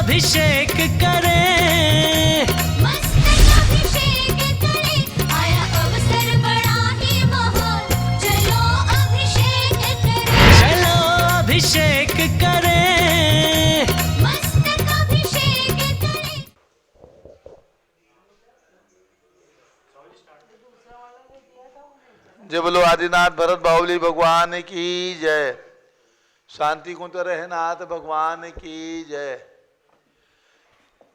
अभिषेक करें, मस्तक अभिषेक करें, आया अवसर बड़ा ही महान, चलो अभिषेक करें, चलो अभिषेक करें, मस्तक अभिषेक करें। जय बोलो आदिनाथ भरत बाहुली भगवान की जय। शांति कुंज रहनाथ भगवान की जय।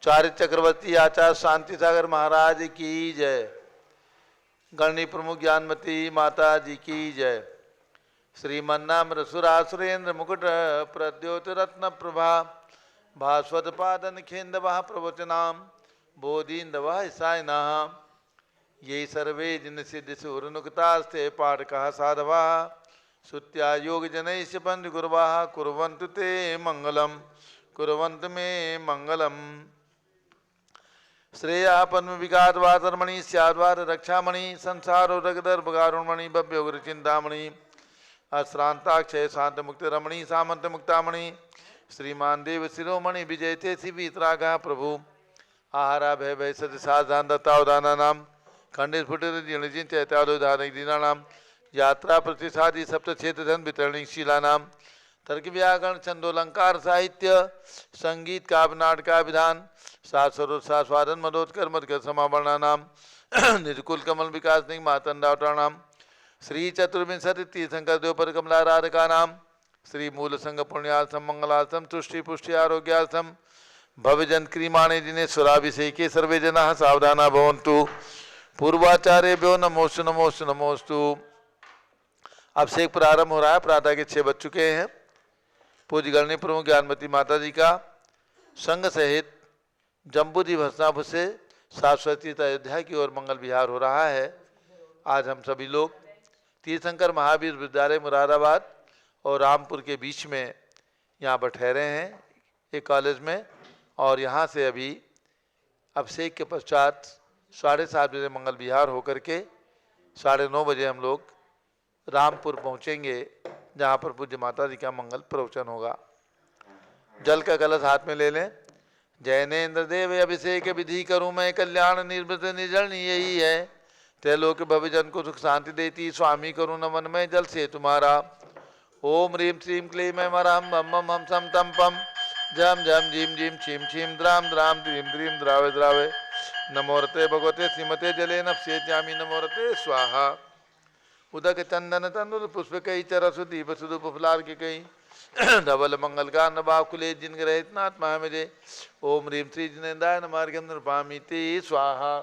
चारित्र चक्रवर्ती आचार्य शांति सागर महाराज की जय। गणनी प्रमुख ज्ञानमती माता जी की जय। श्रीमन्नाम रसुरासुरेंद्र मुकुट प्रद्योत रत्न प्रभा भास्वत पादन खेन्दवः प्रवचनाम बोधीन्दवः ईसायनः ये सर्वे जिन सिद्धि सुरनुक्तास्ते पाठकः साधवा श्रुत्या योग जनैश्च पंच गुरवाः कुर्वन्तु ते मंगलम कुर्वन्तु मे मंगलम। श्रेया पद्म विकार वातरमणि स्याद्वार रक्षामणि संसारो रगदर्भगारुणमणि भव्योग्र चिंतामणि अश्रांताक्षय शांत मुक्त रमणि सामंत मुक्तामणि श्रीमान देव शिरोमणि विजयते शिवीतरागा प्रभु आहारा भय भय सत्य साधान दत्तावदाना नाम खंडित फुटित जीर्णजिन चैत्यालोधारक दीनानाम यात्रा प्रतिसादी सप्त क्षेत्र धन वितरणी शीलानाम तर्क व्याकरण छंदोलंकार साहित्य संगीत काव्य नाटका विधान सास्वरोत सास्वादन मदोत्कर मदकर समावर्णानाम निर्कुल कमल विकास निंग मातंडावतानाम श्री चतुर्विंशति तीर्थंकर देवपर कमलाराधका नाम श्री मूल संग पुण्यार्थम मंगलार्थम तुष्टि पुष्टि आरोग्यार्थम भवजन क्रीमाणे जिने सुराभिषेके सर्वे जना सावधाना भवन्तु। पूर्वाचार्यभ्यो नमोस्तु नमोस्तु नमोस्तु। अभिषेक प्रारंभ हो रहा है। प्रातः के 6 बज चुके हैं। पूज्य गणनी प्रमुख ज्ञानमती माता जी का संघ सहित जम्बूजी भस्नापुर से शाश्वती अयोध्या की ओर मंगल विहार हो रहा है। आज हम सभी लोग तीर्थंकर महावीर विद्यालय मुरादाबाद और रामपुर के बीच में यहाँ पर ठहरे हैं एक कॉलेज में, और यहाँ से अभी अभिषेक के पश्चात 7:30 बजे मंगल विहार होकर के 9:30 बजे हम लोग रामपुर पहुँचेंगे, जहाँ पर पूज्य माता जी का मंगल प्रवचन होगा। जल का कलश हाथ में ले लें। जैनेन्द्र देव अभिषेक विधि करूँ मैं कल्याण निर्वृत निर्जलनी यही है, त्रैलोक्य भवजन को सुख शांति देती स्वामी करूँ नमन में जल से तुम्हारा। ओम ह्रीं श्रीं क्लीं मैं मरहम बम बम हम सम तम पम जम जम झीम झीम छीम छीम द्राम द्राम द्रीम द्रीम द्रावे द्रावे नमोरते भगवते श्रीमते जले नप्स्येत्यामि नमोरते स्वाहा। उदक चंदन तंदुल पुष्प कई चरसु दीप सुदुप फुलार के कई धवल मंगल का नबाकुले जिन ग्रहित नात्मा मुझे। ओम ह्रीं श्री जिनेन्द्राय नमार्गम नृपामि ते स्वाहा।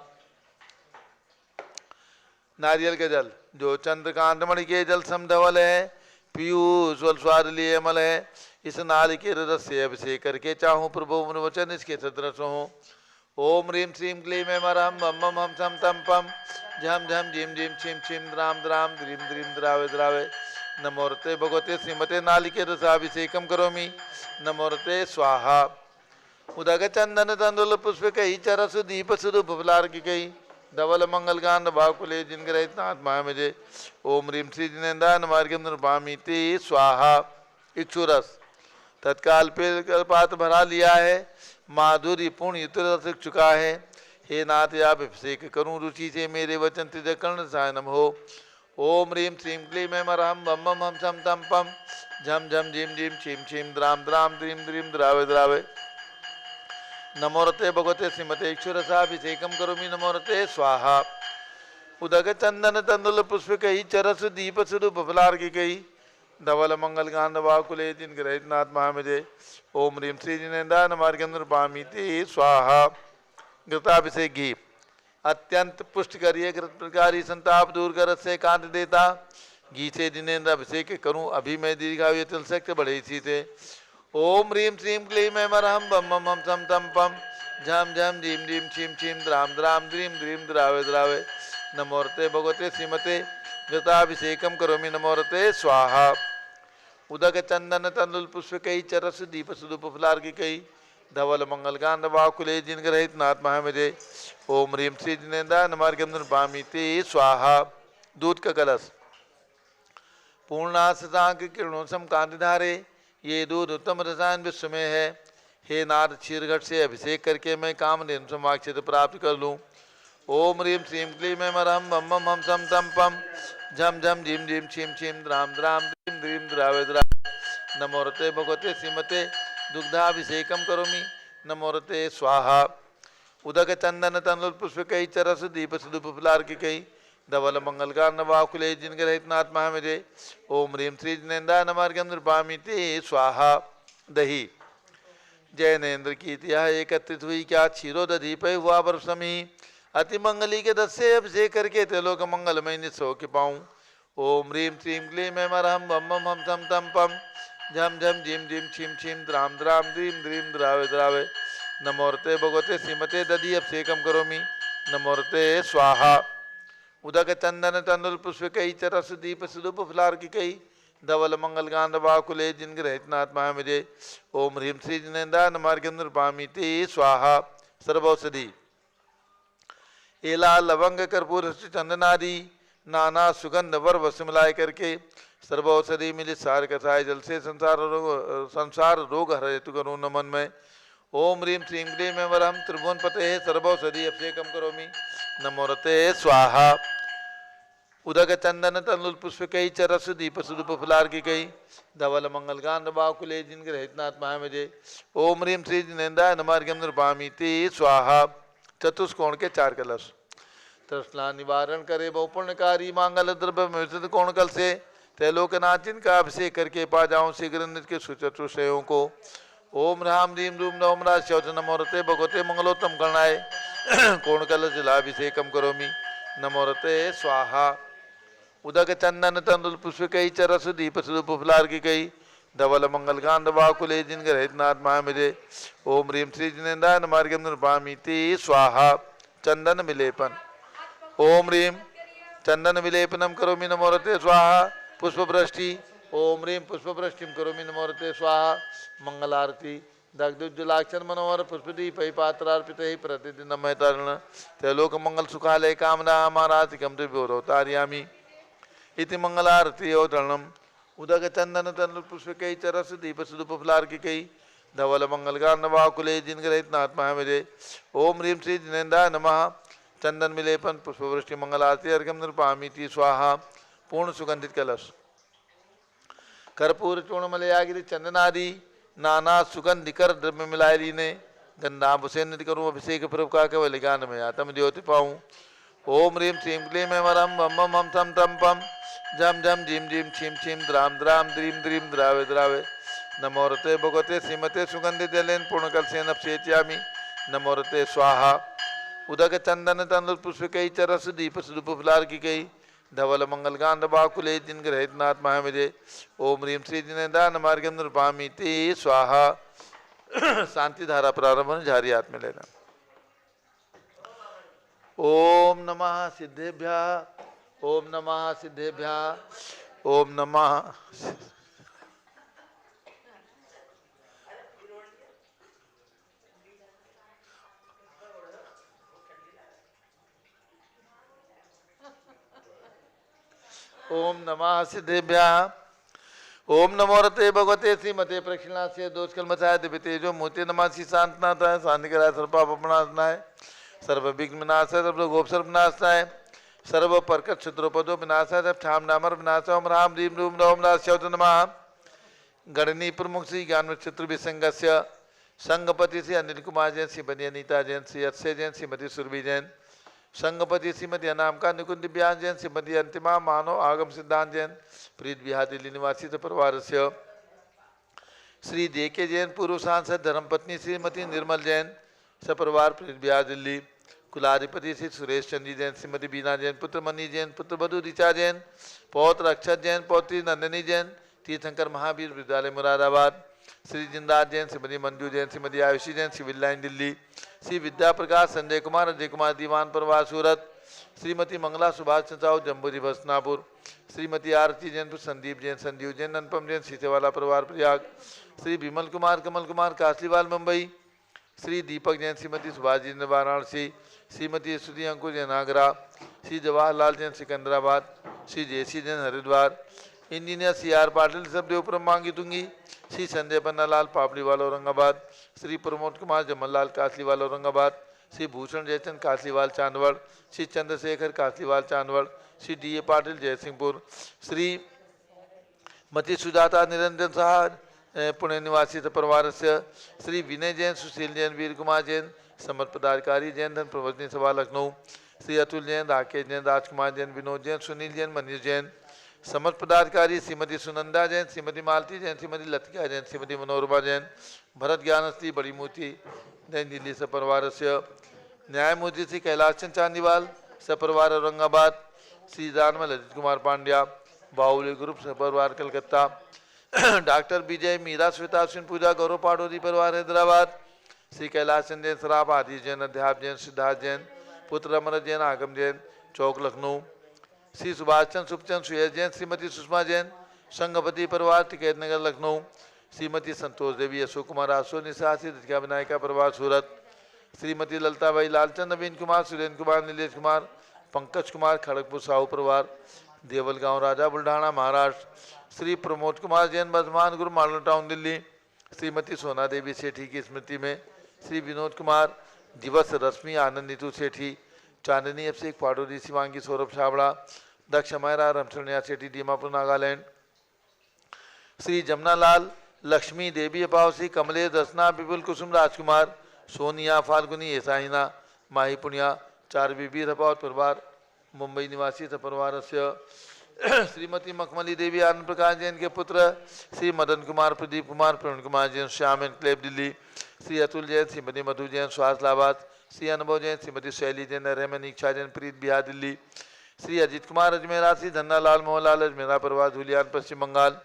नारियल के जल जो चंद्रकांत मणि के जल सम धवल है, पीयूष स्वाद लिए अमल है, इस नाल के रस से अभिषेक करके चाहूँ प्रभु वचन इसके सदृश हो। ओम ह्रीं श्रीं क्लीं मैं मरहम बम बम हम सम तम पम झम झम झीम झीम छीम छीम द्राम द्राम द्रीम द्रीम द्रावे द्रावे नमोरते भगवते श्रीमते नालिके रसाभिषेकम करोमि नमोरते स्वाहा। उदक चंदन तंदुल पुष्प कही चरसु दीप सुदु फुलार की कही धवल मंगल गान भाकुले जिन ग्रहित आत्मा मुझे। ओम ह्रीं श्री जिनेन्द्राय नमार्गम नृपामि ते स्वाहा। इक्षु रस तत्काल पे कल्पात भरा लिया है, माधुरी पूर्ण युत चुका है। हे नाथ आप अभिषेक करूँ रुचि से मेरे वचन त्रिजकर्ण सायनम हो। ओम ह्रीं श्रीं क्लीं मैं मरहम बम बम हम सम तम पम झम झम झीम झीम छीम छीम द्राम द्राम द्रीम द्रीम द्रावे द्रावे नमोरते भगवते श्रीमते इक्षुरसाभिषेकम करोमि नमोरते स्वाहा। उदक चंदन तंदुल पुष्प कही चरस दीप सुदु फुलार की कही धवल मंगल गांध वाकुले जिन ग्रहित नाथ महामजे। ओम ह्रीं श्री जिनेन्द्राय नमार्गम नृपामि ते स्वाहा। घृताभिषेक घी अत्यंत पुष्ट करिए, घृत प्रकारी संताप दूर कर से कांत देता। घी से जिनेन्द्र अभिषेक करूं अभी मैं दीर्घायु तिल शक्ति बढ़े इसी से। ओम ह्रीं श्रीं क्लीं मैं मरहम बम बम हम सम तम पम झम झम झीम झीम छीम छीम द्राम द्राम द्रीम द्रीम द्रावे द्रावे नमोरते भगवते श्रीमते घृताभिषेकम करोमि नमोरते स्वाहा। उदक चंदन तंदुल पुष्प कई चरस दीप सुदुप फुलार की कई धवल मंगल गांध वाकुले जिन ग्रहित नाथ महामजे। ओम ह्रीं श्री जिनेन्द्राय नमार्गम नृपामि ते स्वाहा। दूध का कलश पूर्णाशांक किरणों सम कांतिधारे, ये दूध उत्तम रसायन विश्व में है। हे नाथ क्षीरघट से अभिषेक करके मैं कामधेनु समाक्षित प्राप्त कर लूँ। ओम ह्रीं श्रीं क्लीं ऐं मरहं बम बम हम सम तम पम झम झम झिम झिम छिम छिम द्राम द्राम द्रीं द्रीं द्रावे द्रावे नमोरते भगवते श्रीमते दुग्धाभिषेकम करोमि। नमोरते स्वाहा। उदक चंदन तनुल पुष्पकई चरस दीप सुदुप फुलार्किकई धवल मंगल कार्णवाकुले जिनग्रहित नाथ महामिजे। ओम ह्रीं श्री जिनेन्द्राय नमार्घ्यं नृपामि ते स्वाहा। दही जैनेन्द्र की इतिहा एकत्रित हुई क्या क्षीरो दधी पे हुआ बरसमी अति मंगली के दस से अभिषेक करके त्रिलोक मंगलमय निसो के पाऊँ। ओम ह्रीं श्रीं क्लीं ऐं मरहं बम बम हम सम तम पम झम झम झिम झिम छिम छिम द्राम द्राम द्रीं द्रीं द्रावे द्रावे नमोरते भगवते श्रीमते दधि अभिषेकम करोमि। नमोरते स्वाहा। उदक चंदन तंदुल पुष्पकई चरस दीप सुदुप फुलार्किकई धवल मंगल गांध वाकुले जिनग्रहित नाथ महामिजे। ओम ह्रीं श्री जिनेन्द्राय नमार्घ्यं नृपामि ते स्वाहा। सर्वौषधि एला लवंग कर्पूर चंदनादि नाना सुगंध वर वश मिलाय करके सर्वौषधि मिलित सार कथाय जल से संसार रोग हर हेतु करूँ नमन में। ओम ह्रीं श्रीं क्लीं ऐं वरहं त्रिभुवन पते सर्वौषधि अभिषेकम करोमि। नमोरते स्वाहा। उदक चंदन तनुल पुष्पकई चरस दीप सुदुप फुलार्किकई धवल मंगल गांध बाकुले जिनग्रहित नाथ महामिजे। ओम ह्रीं श्री जिनेन्द्राय नमार्घ्यं नृपामि ते स्वाहा। चतुष्कोण के 4 कलश तृष्णा निवारण करे बहुपुण्यकारी मांगल द्रव्य मिश्रित कोण कल से त्रैलोकनाथ जिनका अभिषेक करके पा जाऊं शीघ्र नित्य के सुचतुषयों को। ओम राम रीम रूम नवम राज शौच नमोरते भगवते मंगलोत्तम गणाय कोण कल जलाभिषेकम करोमि। नमोरते स्वाहा। उदक चंदन तंदुल पुष्पकई चरस दीप सुदुप फुलार्किकई धवल मंगल गांध वाकुले जिनग्रहित नाथ महामिजे। ओम ह्रीं श्री जिनेन्द्राय नमार्घ्यं नृपामि ते स्वाहा। चंदन विलेपन। ओम ह्रीं चंदन विलेपनम करोमि। नमोरते स्वाहा। पुष्पवृष्टि। ओम ह्रीं पुष्पवृष्टिम करोमि। नमोरते स्वाहा। मंगलारती दग्धुज्जलाक्षर मनोहर पुष्पदीप पात्रार्पित प्रतिदिन तरण त्रैलोक मंगल सुखालय कामना महाराधिकम दिव्योतारियामी इति मंगलारती अवतरणम। उदक चंदन तनुल पुष्पकई चरस दीप सुदुप फुलार्किकई धवल मंगल गांधवाकुले जिनग्रहित नाथ महामिजे। ओम ह्रीं श्री जिनेन्द्राय नमः। चंदन विलेपन पुष्पवृष्टि मंगलारती अर्घ्यम नृपामि ते स्वाहा। पूर्ण सुगंधित कलश कर्पूर चूर्ण मलयागिरी चंदनादि नाना सुगंधिकर द्रव्य मिलाए लीने गंधाभुषेन निधि करूँ अभिषेक प्रभुका केवल गान में आत्म ज्योति पाऊँ। ओम ह्रीं श्रीं क्लीं ऐं वरहं बम बम हम सम तम पम झम झम झिम झिम छिम छिम द्राम द्राम द्रीं द्रीं द्रावे द्रावे नमोरते भगवते श्रीमते सुगंधि जलेन पूर्णकलसेन अभिषेच्यामि। नमोरते स्वाहा। उदक चंदन तनुल पुष्पकई चरस दीप सुदुप फुलार्किकई धवल मंगल गांध बाकुले जिनग्रहित नाथ महामिजे। ओम ह्रीं श्री जिनेन्द्राय नमार्घ्यं नृपामि ते स्वाहा। शांति धारा प्रारंभ जारी हाथ में लेना। ओम नमः सिद्धेभ्यः। ओम नमः सिद्धेभ्यः। ओम नमः ओम नमः सिद्धेभ्यः। ओम नमोरते भगवते श्रीमते प्रक्षिणा से दोष कलमचाय दिव्य तेजो मूर्ति नमासी शांतनाथाय शांति कराय सर्वपाप अपनाशनाय सर्व विघ्न विनाशाय सर्व गोप सर्वनाशाय सर्व परकट क्षुद्रोपदो विनाशाय सब ठाम नामर विनाशाय। ओम राम रीम रूम नवम राश्यौत नमः। गणनी प्रमुख श्री ज्ञान क्षेत्र विसंगस्य संगपति श्री अनिल कुमार जैन श्रीमती अनीता जैन श्री अक्षय जैन श्रीमती सुरभि जैन संगपति श्रीमती अनामिका निकुंज दिव्यांग जैन श्रीमती अंतिमा मानव आगम सिद्धांत जैन प्रीत बिहार दिल्ली निवासी परिवार से श्री जेके जैन पूर्व सांसद धर्मपत्नी श्रीमती निर्मल जैन सपरिवार प्रीत बिहार दिल्ली कुलाधिपति श्री सुरेश चंदी जैन श्रीमती बीना जैन पुत्र मनी जैन पुत्र बधु ऋचा जैन पौत्र अक्षत जैन पौत्री नंदिनी जैन तीर्थंकर महावीर विद्यालय मुरादाबाद श्री जिंदास जैन श्रीमती मंजू जैन श्रीमती आयुषी जैन सिविल लाइन दिल्ली श्री विद्या प्रकाश संजय कुमार अजय कुमार दीवान परिवार सूरत श्रीमती मंगला सुभाष चंद्राव जम्बूरी भसनापुर श्रीमती आरती जैन संदीप जैन संजीव जैन अनुपम जैन सीतेवाला परिवार Prayag Shri Vimal Kumar Kamal Kumar Kashiwal Mumbai Shri Deepak Jain Shrimati Subhash ji Varanasi Shrimati Stuti Ankur Jain Agra Shri Jawaharlal Jain Secunderabad Shri Jaysi Jain Haridwar engineer C R Patil सबदेव मांगी दूंगी। Shri Sanjay Pannalal Papdiwal Aurangabad. Shri Pramod Kumar Jamallal Kasliwal Aurangabad. Shri Bhushan Jaichand Kasliwal Chandwad. Shri Chandrashekhar Kasliwal Chandwad. Shri D A Patil Jaysingpur. Shrimati Sujata Niranjan Saha Pune निवासी परिवार से। श्री विनय जैन सुशील जैन वीर कुमार जैन समर्थ पदाधिकारी जैन धन प्रवर्तनी सभा लखनऊ। श्री अतुल जैन राकेश जैन राजकुमार जैन विनोद जैन सुनील जैन मनीष जैन समर्थ पदाधिकारी श्रीमती सुनंदा जैन श्रीमती मालती जैन श्रीमती लतिका जैन श्रीमती मनोरमा जैन भरत ज्ञानश्री बड़ी मूर्ति नई दिल्ली सपरिवार से। न्यायमूर्ति श्री कैलाश चंद चांदीवाल सपरिवार औरंगाबाद। श्री रानमल अजित कुमार पांड्या बाहुली ग्रुप सपरिवार कलकत्ता। डॉक्टर विजय मीरा श्वेता सिंह पूजा गौरव पाडोरी परिवार हैदराबाद। श्री कैलाश चंद जैन सराफ आदि जैन अध्याप जैन सिद्धार्थ जैन पुत्र अमर जैन आगम जैन चौक लखनऊ। श्री सुभाष चंद सुखचंद सुयस जैन श्रीमती सुषमा जैन संघपति परिवार टिकैत नगर लखनऊ। श्रीमती संतोष देवी अशोक कुमार आसो निशा श्री दीक्षा विनायका परिवार सूरत। श्रीमती ललताबाई लालचंद नवीन कुमार सुरेंद्र कुमार नीलेश कुमार पंकज कुमार खड़गपुर साहू परिवार देवल गांव राजा बुल्ढाना महाराष्ट्र। श्री प्रमोद कुमार जैन वर्धमान गुरु मॉडल टाउन दिल्ली। श्रीमती सोना देवी सेठी की स्मृति में श्री विनोद कुमार दिवस रश्मि आनंद नीतू सेठी चांदनी एफ शेख पाडोरी शिवांगी सौरभ छाबड़ा दक्ष मैरा रमचरणिया सेठी दीमापुर नागालैंड। श्री जमनालाल लक्ष्मी देवी अपावसी कमलेश दसना विपुल कुसुम राजकुमार सोनिया फाल्गुनी एसाइना माही पुनिया चार बीबी रपावत परिवार मुंबई निवासी परिवार से। श्रीमती मखमली देवी आनंद प्रकाश जैन के पुत्र श्री मदन कुमार प्रदीप कुमार प्रवीण कुमार जैन श्याम एंड क्लेब दिल्ली। श्री अतुल जैन श्रीमती मधु जैन स्वास्थलाबाद। श्री अनुभव जैन श्रीमती शैली जैन रहमान इच्छा जैन प्रीत बिहार दिल्ली। श्री अजित कुमार अजमेरा श्री धन्नालाल मोहनलाल अजमेरा परिवार धुलियान पश्चिम बंगाल।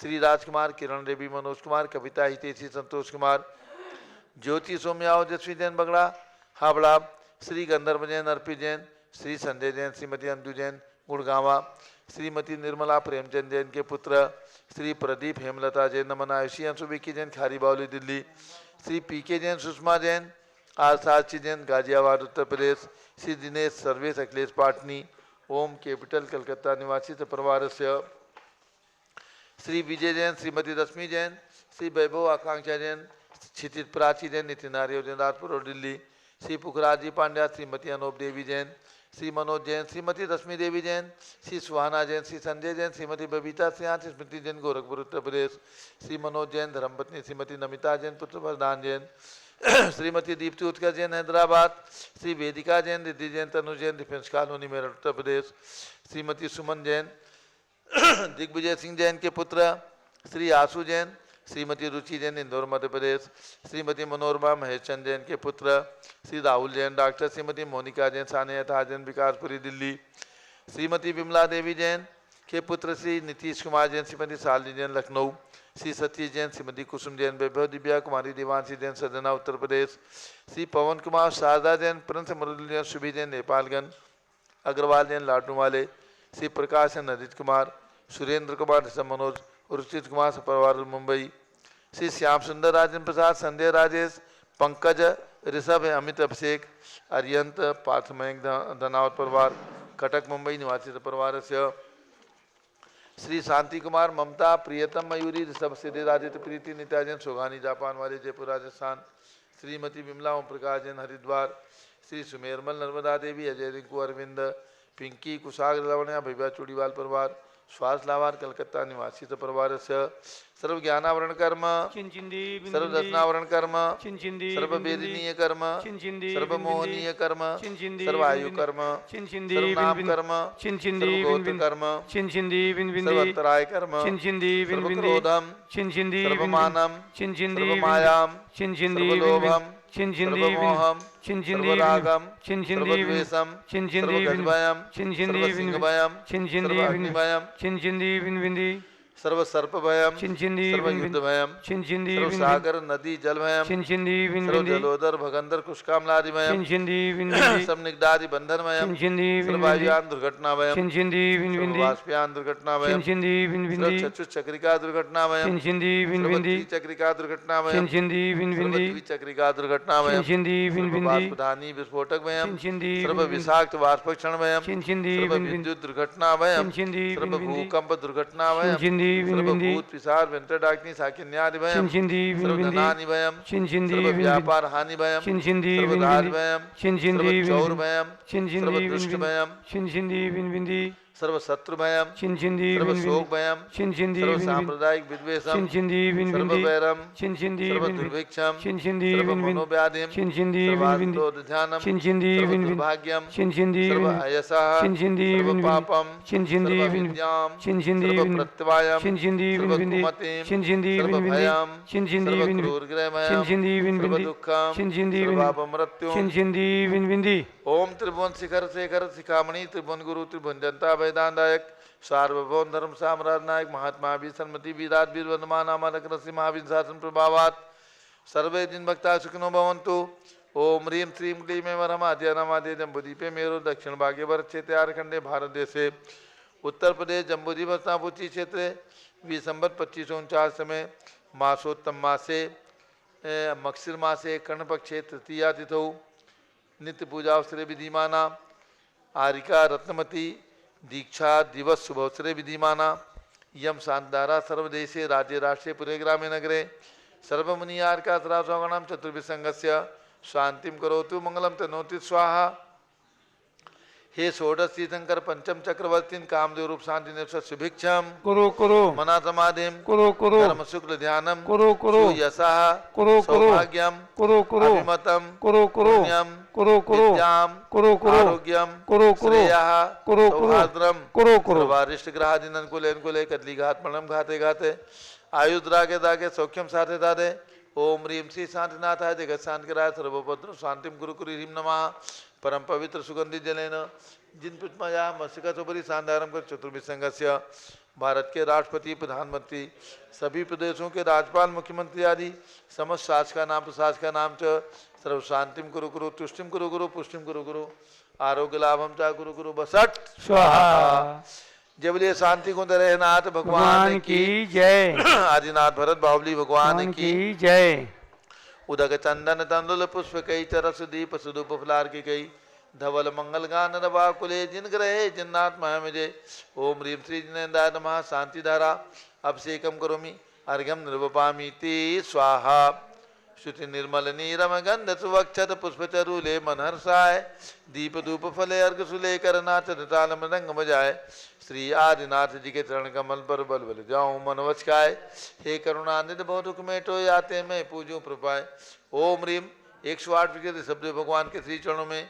श्री राजकुमार किरण देवी मनोज कुमार कविता हितेशी संतोष कुमार ज्योति सौम्या ओजस्वी जैन बगड़ा हावड़ा। श्री गंधर्व जैन अर्पित जैन श्री संजय जैन श्रीमती अंजू जैन गुड़गावा। श्रीमती निर्मला प्रेमचंद जैन के पुत्र श्री प्रदीप हेमलता जैन नमन आयुषी अंशु विक्की जैन खारी बावली दिल्ली। श्री पी के जैन सुषमा जैन आर साक्षी जैन गाजियाबाद उत्तर प्रदेश। श्री दिनेश सर्वेश अखिलेश पाटनी ओम कैपिटल कलकत्ता निवासी परिवार से। श्री विजय जैन श्रीमती रश्मि जैन श्री वैभव आकांक्षा जैन क्षितिज प्राची जैन नितिन आर्य जैन राजपुर और दिल्ली। श्री पुखराज जी पांड्या श्रीमती अनूप देवी जैन श्री मनोज जैन श्रीमती रश्मि देवी जैन श्री सुहाना जैन श्री संजय जैन श्रीमती बबीता सिंह स्मृति जैन गोरखपुर उत्तर प्रदेश। श्री मनोज जैन धर्मपत्नी श्रीमती नमिता जैन पुत्र वरदान जैन। श्रीमती दीप्ति उत्कर्ष जैन हैदराबाद। श्री वेदिका जैन रिद्धि जैन तनु जैन डिफेंस कॉलोनी मेरठ उत्तर प्रदेश। श्रीमती सुमन जैन दिग्विजय सिंह जैन के पुत्र श्री आशु जैन श्रीमती रुचि जैन इंदौर मध्य प्रदेश। श्रीमती मनोरमा महेशचंद जैन के पुत्र श्री राहुल जैन डॉक्टर श्रीमती मोनिका जैन सानिया जैन विकासपुरी दिल्ली। श्रीमती विमला देवी जैन के पुत्र श्री नीतीश कुमार जैन श्रीमती शालिनी जैन लखनऊ। श्री सतीश जैन श्रीमती कुसुम जैन वैभव दिव्या कुमारी देवांशी जैन सजना उत्तर प्रदेश। श्री पवन कुमार शारदा जैन प्रिंस मरुदुल जैन सुभी जैन नेपालगंज अग्रवाल जैन लाडूवाले। श्री प्रकाश जैन अजित कुमार सुरेंद्र कुमार ऋषभ मनोज रुचित कुमार परिवार मुंबई। श्री श्याम सुंदर राजन प्रसाद संजय राजेश पंकज ऋषभ अमित अभिषेक अरियंत पार्थमयक धनावत परिवार कटक मुंबई निवासी परिवार से। श्री शांति कुमार ममता प्रियतम मयूरी ऋषभ सिद्धि आदित्य प्रीति नित्या जैन सोगानी जापान वाले जयपुर राजस्थान। श्रीमती विमला ओम प्रकाश जैन हरिद्वार। श्री सुमेरमल नर्मदा देवी अजय रिंकू अरविंद पिंकी कुशाग्र लवण्या भैया चूड़ीवाल परिवार श्वास लावार कलकत्ता निवासी परिवार से। सर्व ज्ञानावरण कर्म सर्व दर्शनावरण कर्म सर्व वेदनीय कर्म सर्व मोहनीय कर्म सर्व आयु कर्म सर्व नाम कर्म सर्व गोत्र कर्म सर्व अंतराय कर्म सर्व क्रोधम सर्व मानम सर्व मायाम सर्व लोभम सर्व मोहम सर्व रागम सर्व द्वेषम सर्व गजभयम सर्व सिंहभयम सर्व अग्निभयम सर्व सर्प भयम छिंछिंदी सर्व युद्ध भयम छिंछिंदी सर्व सागर नदी जल भयम छिंछिंदी सर्व जलोदर भगंदर कुशकामलादि भयम छिंछिंदी सब निगदादि बंधन भयम छिंछिंदी सर्वायुयान दुर्घटना भयम छिंछिंदी सर्व वाष्पयान दुर्घटना भयम छिंछिंदी सर्व चक्षु चक्रिका दुर्घटना भयम छिंछिंदी सर्व त्रिचक्रिका दुर्घटना भयम छिंछिंदी सर्व द्विचक्रिका दुर्घटना भयम छिंछिंदी सर्व वाष्पदानी विस्फोटक भयम छिंछिंदी सर्व विषाक्त वाष्पक्षण भयम छिंछिंदी सर्व विद्युत दुर्घटना भयम छिंछिंदी सर्व भूकंप दुर्घटना भयम छिंछिंदी सर्व भूत पिशाच वेंटडाग्नि साकिन्यादि भयम छिंछिंदी सर्व धनानि भयम छिंछिंदी सर्व व्यापार हानि भयम छिंछिंदी सर्व राज भयम छिंछिंदी सर्व चौर भयम सर्व छिंछिंदी दुष्ट भयम छिंछिंदी विनविंदी सर्व शत्रु भयम छिंछिंदी सर्व शोक भयम छिंछिंदी सर्व सांप्रदायिक विद्वेषम छिंछिंदी सर्व विनविंदी वैरम छिंछिंदी सर्व दुर्भिक्षम छिंछिंदी सर्व विनविंदी मनोव्याधिम छिंछिंदी सर्व विनविंदी ध्यानम छिंछिंदी सर्व विनविंदी दुर्भाग्यम छिंछिंदी सर्व विनविंदी अयसः छिंछिंदी सर्व विनविंदी पापम छिंछिंदी सर्व विनविंदी विद्याम छिंछिंदी सर्व विनविंदी प्रत्यवायम छिंछिंदी सर्व विनविंदी कुमतिम छिंछिंदी सर्व विनविंदी भयम छिंछिंदी सर्व विनविंदी क्रूरग्रहमयम छिंछिंदी सर्व विनविंदी दुःखम छिंछिंदी सर्व विनविंदी अपमृत्युम छिंछिंदी विनविंदी ओम त्रिभुवन शिखर शेखर शिखामणि त्रिभुवन गुरु त्रिभुवन जनता वेदांतायक सार्वभौम धर्म साम्राज्य नायक महात्मा भी सन्मति विराट वीर वंदमान अमरक रसि महावीर शासन प्रभावात सर्वे दिन भक्ता सुखिनो भवन्तु। ओम ह्रीं श्रीं क्लीं मे वरमाद्य जम्बूदीपे मेरो दक्षिण भागे वर क्षेत्रे आरखंडे भारत देशे उत्तर प्रदेश जम्बूद्वीप स्थापुची क्षेत्रे विसंबत 2549 समय मासोत्तम मासे मक्षिर मासे कर्णपक्षे तृतीया तिथौ नित्य पूजा अवसरे विधिमाना आरिका रत्नमती दीक्षा दिवस शुभ अवसरे विधिमाना यम शांतारा सर्वदेशे राज्य राष्ट्रे पुरे ग्रामे नगरे सर्वमुनियार्का सरासौगणम चतुर्विसंगस्य शांतिम करोतु मंगलम तनोति स्वाहा। हे षोडश तीर्थंकर पंचम चक्रवर्तीन कामदेव रूप शांति निवस शुभिक्षम करो करो मना समाधिम करो करो धर्म शुक्ल ध्यानम करो करो यशः करो करो सौभाग्यम करो करो अभिमतम करो करो पुण्यम करो करो विद्याम करो करो आरोग्यम करो करो श्रेयः करो करो सौहार्द्रम करो करो सर्वारिष्ट ग्रहादीन अनुकूले कदली घात मणम घाते घाते आयुद्रागे दागे सौख्यम साधे दादे ओम ह्रीं श्री शांतिनाथाय जगत शांतिकराय सर्वभद्र शांतिम गुरु कुरु ह्रीं नमः परम पवित्र सुगंधि जलेन जिन पुष्पया मस्तिकाचोपरि शांतारम कर चतुर्विसंगस्य भारत के राष्ट्रपति प्रधानमंत्री सभी प्रदेशों के राज्यपाल मुख्यमंत्री आदि समस्त शासक का नाम च सर्व शांतिम कुरु कुरु तुष्टिम कुरु कुरु पुष्टिम कुरु कुरु आरोग्य लाभम चा कुरु कुरु बसट स्वाहा। जय बोलिए शांति कुंद रहनाथ भगवान की जय आदिनाथ भरत बाहुबली भगवान की जय। उदक चंदन तंदुल पुष्प कई चरस दीप सुदूप फलार की कई धवल मंगल गान रवाकुले जिन ग्रहे जिन्नात्मा मुझे ओम ह्रीं श्री जिनेन्द्राय नमः शांति धारा अभिषेकम करोमि अर्घ्यम निर्वपामि ते स्वाहा। श्रुति निर्मल नीरम गंध सुवक्षत पुष्प चरुले मनहर्षाय दीप धूप फले अर्घ सुले कर नाच ताल मृदंग बजाय श्री आदिनाथ जी के चरण कमल पर बल बल जाऊं मन वचकाय हे करुणानिधि बहु दुख मेटो याते मैं पूजू प्रपाय। ओम ह्रीं 108 विकेट ऋषभदेव भगवान के श्री चरणों में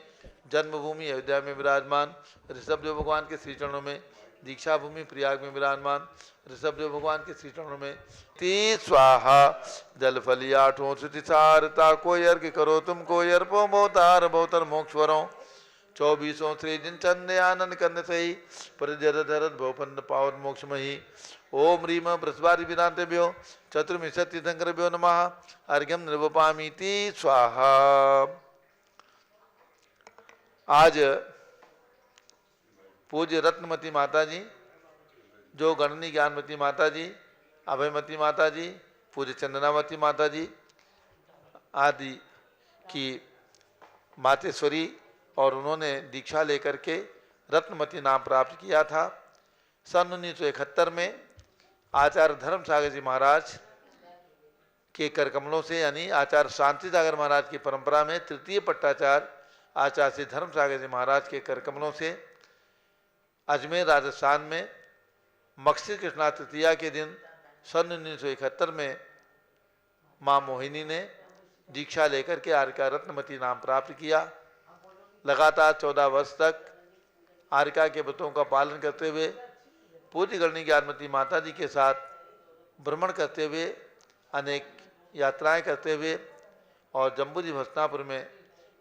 जन्मभूमि अयोध्या में विराजमान ऋषभदेव भगवान के श्री चरणों में दीक्षा भूमि प्रयाग में विराजमान ऋषभदेव भगवान के श्री चरणों में ती स्वाहा। जल फली आठों सुतिसारता कोई अर्घ करो तुम कोई अर्पो बहुतार बहुतर मोक्षवरों 24 श्री जिन चंद आनंद कन्न सही प्रजर धरत भवपन्न पावन मोक्षमही। ओम ह्रीं बृहस्पति विदांतेभ्यो चतुर्विंशति तीर्थंकरेभ्यो नमः अर्घ्यम निर्वपामीति स्वाहा। आज पूज्य रत्नमती माता जी जो गणनी ज्ञानमती माता जी अभयमती माता जी पूज्य चंदनावती माता जी आदि की मातेश्वरी और उन्होंने दीक्षा लेकर के रत्नमती नाम प्राप्त किया था। सन 1971 में आचार्य धर्म सागर जी महाराज के करकमलों से यानी आचार्य शांति सागर महाराज की परंपरा में तृतीय पट्टाचार्य आचार्य श्री धर्म सागर जी महाराज के करकमलों से अजमेर राजस्थान में मक्षिर कृष्णा तृतीया के दिन सन 1971 में माँ मोहिनी ने दीक्षा लेकर के आर्यका रत्नमती नाम प्राप्त किया। लगातार 14 वर्ष तक आर्यका के व्रतों का पालन करते हुए पूज्य गणनी ज्ञानमती माता जी के साथ भ्रमण करते हुए अनेक यात्राएं करते हुए और जम्बूद्वीप हस्तिनापुर में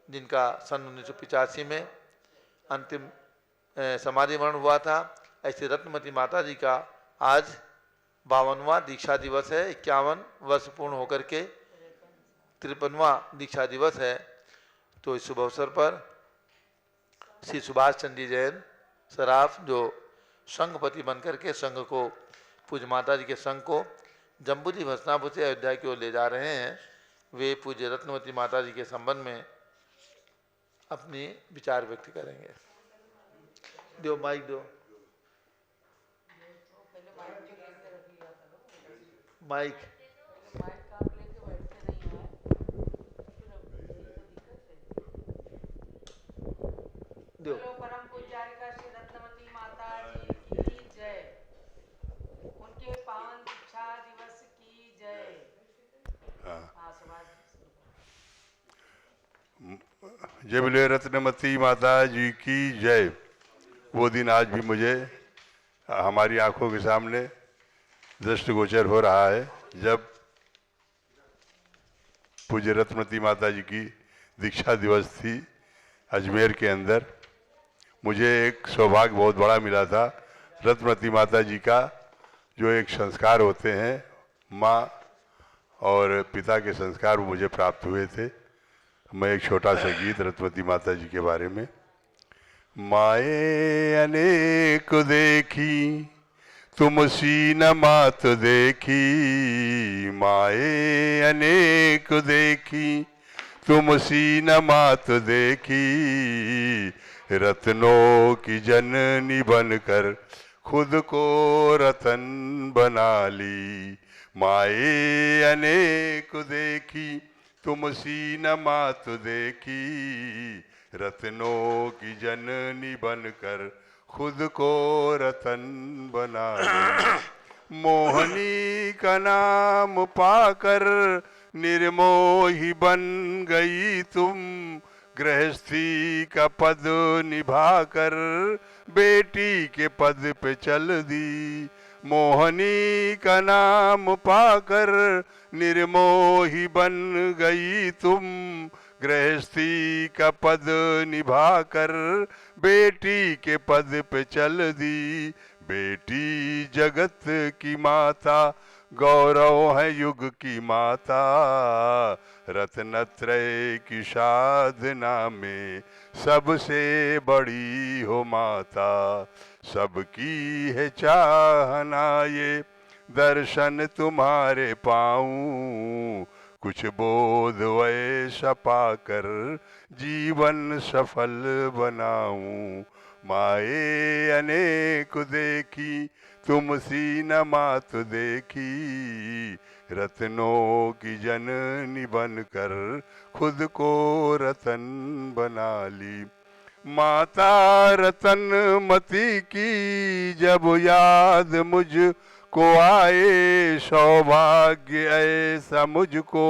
जिनका सन 1985 में अंतिम समाधि मरण हुआ था, ऐसे रत्नमती माता जी का आज 52वां दीक्षा दिवस है। 51 वर्ष पूर्ण होकर के 53वां दीक्षा दिवस है। तो इस शुभ अवसर पर श्री सुभाष चंद्र जैन सराफ जो संघपति बनकर के संघ को, पूज्य माता जी के संघ को जम्बूजी भस्नापुर से अयोध्या की ओर ले जा रहे हैं, वे पूज्य रत्नवती माता जी के संबंध में अपनी विचार व्यक्त करेंगे। दो माइक दो, माइक। दो। परम पूज्यारिका श्री रत्नवती माता जी की जय। उनके पावन दीक्षा दिवस की जय। जय बोले रत्नवती माता जी की जय। वो दिन आज भी मुझे हमारी आंखों के सामने दृष्टिगोचर हो रहा है, जब पूज्य रत्नवती माता जी की दीक्षा दिवस थी अजमेर के अंदर। मुझे एक सौभाग्य बहुत बड़ा मिला था। रत्नवती माता जी का जो एक संस्कार होते हैं, माँ और पिता के संस्कार, वो मुझे प्राप्त हुए थे। मैं एक छोटा सा गीत रत्नवती माता जी के बारे में। माए अनेक देखी तुम सी न मात देखी, माए अनेक देखी तुम सी न मात देखी, रत्नों की जननी बनकर खुद को रतन बना ली। माए अनेक देखी तुम सी न मात देखी, रत्नों की जननी बनकर खुद को रतन बना ली। मोहनी का नाम पाकर निर्मोही बन गई तुम, गृहस्थी का पद निभाकर बेटी के पद पे चल दी। मोहनी का नाम पाकर निर्मोही बन गई तुम, गृहस्थी का पद निभाकर बेटी के पद पे चल दी। बेटी जगत की माता, गौरव है युग की माता, रत्नत्रय की साधना में सबसे बड़ी हो माता। सबकी है चाहना ये दर्शन तुम्हारे पाऊं, कुछ बोध वैसा पाकर जीवन सफल बनाऊं। माए अनेक देखी तुम सी न मात देखी, रत्नों की जननी बनकर खुद को रतन बना ली। माता रतनमती की जब याद मुझ को आए, सौभाग्य ऐसा मुझको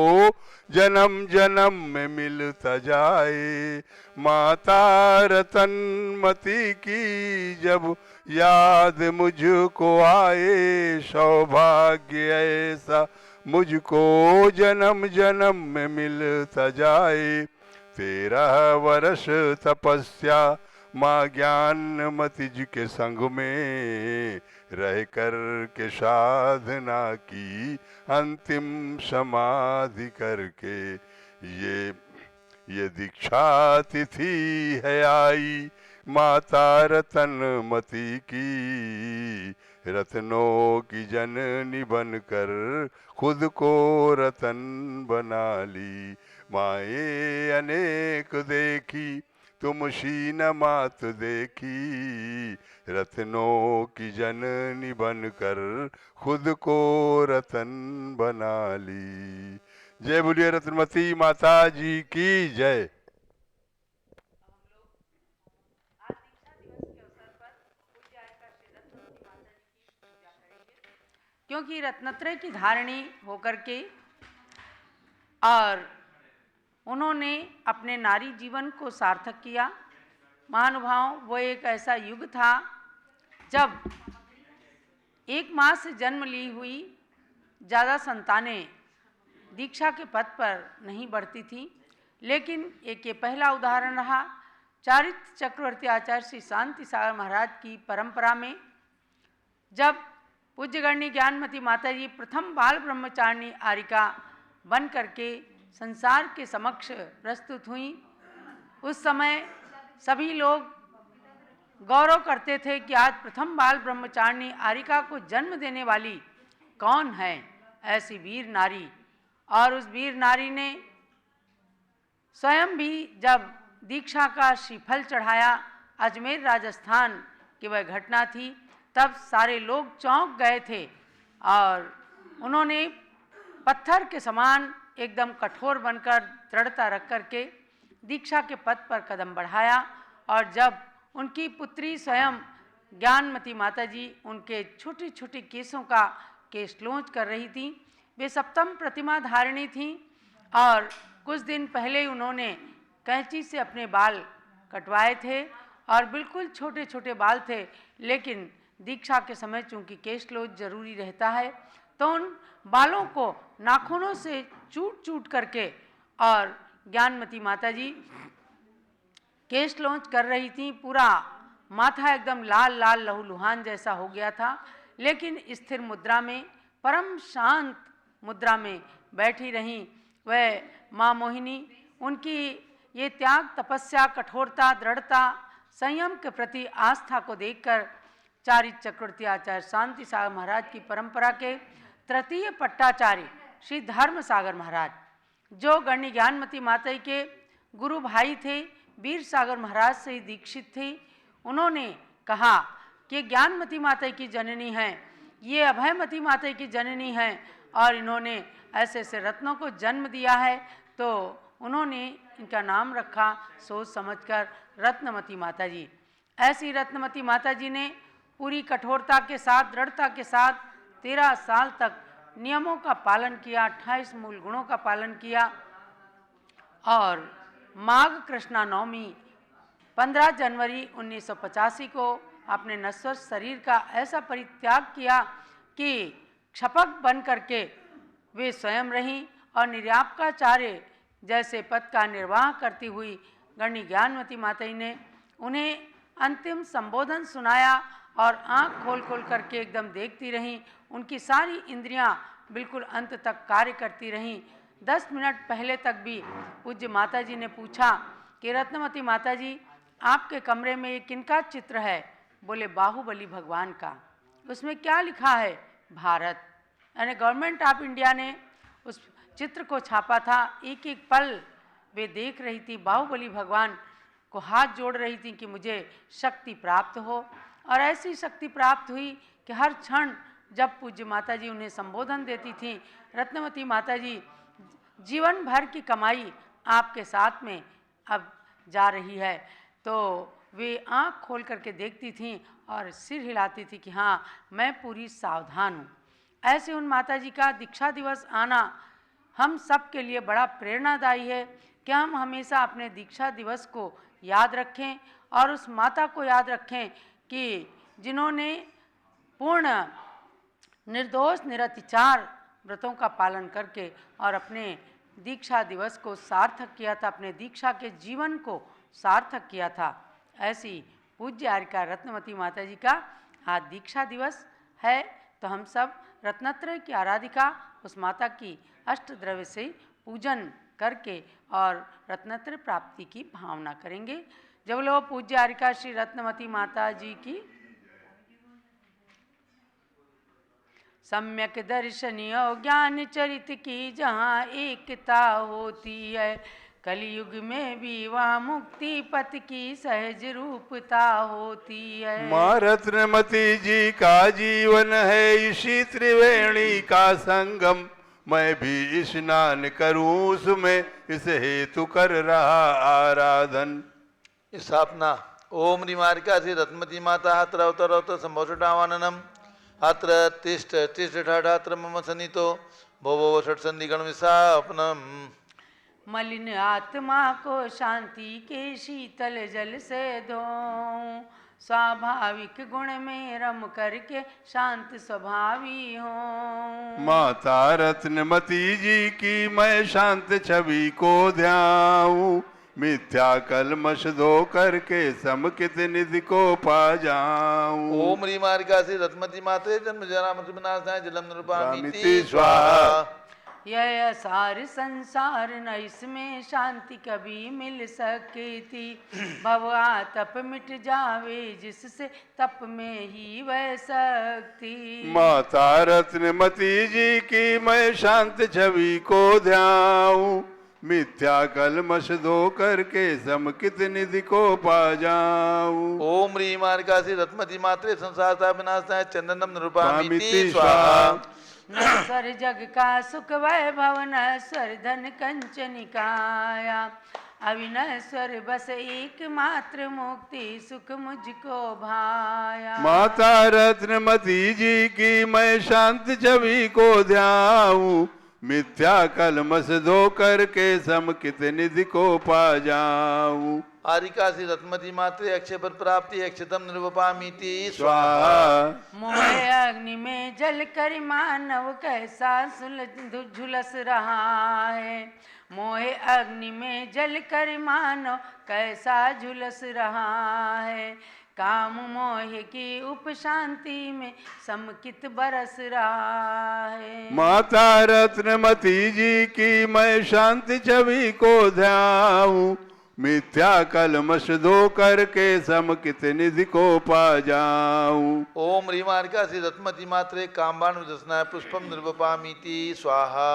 जन्म जन्म में मिलता जाए। माता रतनमती की जब याद मुझको आए, सौभाग्य ऐसा मुझको जन्म जन्म में मिलता जाए। 13 वर्ष तपस्या माँ ज्ञानमती जी के संग में रह कर के साधना की, अंतिम समाधि करके ये दीक्षा तिथि है आई माता रतनमती की, रत्नों की जननी बनकर खुद को रतन बना ली। माए अनेक देखी तुम सी न मात देखी, रत्नों की जननी बनकर खुद को रतन बना ली। जय बोलिए रत्नवती माता जी की जय। क्योंकि रत्नत्रय की धारणी होकर के और उन्होंने अपने नारी जीवन को सार्थक किया। महानुभाव, वो एक ऐसा युग था जब एक माँ से जन्म ली हुई ज़्यादा संतानें दीक्षा के पद पर नहीं बढ़ती थी, लेकिन एक ये पहला उदाहरण रहा। चारित्र चक्रवर्ती आचार्य श्री शांति सागर महाराज की परंपरा में जब पूज्य गणनी ज्ञानमती माता जी प्रथम बाल ब्रह्मचारिणी आरिका बन करके संसार के समक्ष प्रस्तुत हुई। उस समय सभी लोग गौरव करते थे कि आज प्रथम बाल ब्रह्मचारिणी आरिका को जन्म देने वाली कौन है, ऐसी वीर नारी। और उस वीर नारी ने स्वयं भी जब दीक्षा का श्रीफल चढ़ाया, अजमेर राजस्थान की वह घटना थी, तब सारे लोग चौंक गए थे और उन्होंने पत्थर के समान एकदम कठोर बनकर दृढ़ता रख करके दीक्षा के पथ पर कदम बढ़ाया। और जब उनकी पुत्री स्वयं ज्ञानमती माता जी उनके छोटी छोटी केसों का केश लोंच कर रही थी। वे सप्तम प्रतिमा धारिणी थीं और कुछ दिन पहले उन्होंने कैंची से अपने बाल कटवाए थे और बिल्कुल छोटे छोटे बाल थे, लेकिन दीक्षा के समय चूंकि केश लोंच जरूरी रहता है तो उन बालों को नाखूनों से चूट चूट करके और ज्ञानमती माता जी केश लॉन्च कर रही थी। पूरा माथा एकदम लाल लाल लहूलुहान जैसा हो गया था, लेकिन स्थिर मुद्रा में, परम शांत मुद्रा में बैठी रहीं वह माँ मोहिनी। उनकी ये त्याग, तपस्या, कठोरता, दृढ़ता, संयम के प्रति आस्था को देखकर चारित्र चक्रवर्ती आचार्य शांति सागर महाराज की परंपरा के तृतीय पट्टाचार्य श्री धर्म सागर महाराज, जो गणनी ज्ञानमती माता के गुरु भाई थे, वीर सागर महाराज से ही दीक्षित थी, उन्होंने कहा कि ज्ञानमती माता की जननी हैं, ये अभयमती माता की जननी हैं और इन्होंने ऐसे ऐसे रत्नों को जन्म दिया है, तो उन्होंने इनका नाम रखा सोच समझकर रत्नमती माता जी। ऐसी रत्नमती माता जी ने पूरी कठोरता के साथ, दृढ़ता के साथ 13 साल तक नियमों का पालन किया, 28 मूल गुणों का पालन किया और माघ कृष्णा नवमी 15 जनवरी 1985 को अपने नश्वर शरीर का ऐसा परित्याग किया कि क्षपक बन करके वे स्वयं रहीं और निर्यापकाचार्य जैसे पद का निर्वाह करती हुई गणनी ज्ञानमती माता ने उन्हें अंतिम संबोधन सुनाया और आंख खोल खोल करके एकदम देखती रहीं। उनकी सारी इंद्रियां बिल्कुल अंत तक कार्य करती रहीं। 10 मिनट पहले तक भी पूज्य माता जी ने पूछा कि रत्नमती माता जी, आपके कमरे में ये किनका चित्र है? बोले बाहुबली भगवान का। उसमें क्या लिखा है? भारत। यानी गवर्नमेंट ऑफ इंडिया ने उस चित्र को छापा था। एक एक पल वे देख रही थी, बाहुबली भगवान को हाथ जोड़ रही थी कि मुझे शक्ति प्राप्त हो। और ऐसी शक्ति प्राप्त हुई कि हर क्षण जब पूज्य माता जी उन्हें संबोधन देती थी, रत्नमती माता जी जीवन भर की कमाई आपके साथ में अब जा रही है, तो वे आंख खोल करके देखती थीं और सिर हिलाती थी कि हाँ, मैं पूरी सावधान हूँ। ऐसे उन माता जी का दीक्षा दिवस आना हम सब के लिए बड़ा प्रेरणादायी है कि हम हमेशा अपने दीक्षा दिवस को याद रखें और उस माता को याद रखें कि जिन्होंने पूर्ण निर्दोष निरतिचार व्रतों का पालन करके और अपने दीक्षा दिवस को सार्थक किया था, अपने दीक्षा के जीवन को सार्थक किया था। ऐसी पूज्य आर्यका रत्नमती माता जी का आज दीक्षा दिवस है, तो हम सब रत्नत्रय की आराधिका उस माता की अष्टद्रव्य से पूजन करके और रत्नत्रय प्राप्ति की भावना करेंगे। जब लोग पूज्य आर्यका श्री रत्नमती माता जी की सम्यक दर्शनीय ज्ञान चरित की जहाँ एकता होती है, कलयुग में भी वहाँ मुक्ति पथ की सहज रूपता होती है। माँ रत्नमती जी का जीवन है इसी त्रिवेणी का संगम, मैं भी स्नान करूं उसमें इस हेतु कर रहा आराधन। स्थापना ओम निमारिका श्री रत्नमती माता अत्र अवतर अवतर संभोषडावाननम अत्र तिष्ठ तिष्ठ ठाठात्र मम सन्नितो भवो षट्संधि गण विस्थापनम। मलिन आत्मा को शांति के शीतल जल से धोऊं, स्वाभाविक गुण में रम करके शांत स्वभावी हूँ। माता रत्नमती जी की मैं शांत छवि को ध्याऊं, मिथ्या कलमश धो करके समकित निधि को पा जाऊं। ओम ह्रीं मार्गासी रत्मति मात्रे जन्म जरा मृत्यु विनाशाय जलम निरूपामिति स्वामिति स्वाहा। यह सार संसार न इसमें शांति कभी मिल सके थी। भव तप मिट जावे जिससे तप में ही वह शक्ति। माता रत्नमती जी की मैं शांत छवि को ध्याऊं। मिथ्या कलमश धो करके समकित निधि को पा जाऊं। ओम ह्रीं मार्गासी रत्मति मात्रे संसार ताप विनाशाय चंदनम निरूपामिति स्वामिति स्वाहा। स्वाहा। नश्वर जग का सुख वैभव नश्वर धन कंचनिकाया। अविनश्वर बस एकमात्र मुक्ति सुख मुझको भाया। माता रत्नमती जी की मैं शांत छवि को ध्याऊं। मिथ्या कलमश धो करके समकित निधि को पा जाऊं। आरिकासी रत्मति मात्रे अक्षय पर प्राप्ति अक्षतम निरूपामिति स्वाहा। मोह अग्नि में जल कर मानव कैसा झुलस रहा है। मोह अग्नि में जल कर मानव कैसा झुलस रहा है। काम मोह की उपशांति में समकित बरस रहा है। माता रत्नमती जी की मैं शांति छवि को ध्याऊं। मिथ्या कलमश धो करके समकित निधि को पा जाऊं। ओम ह्रीं मार्गासी रत्मति मात्रे काम्बाणु दर्शनाय पुष्पम निरूपामिति स्वाहा।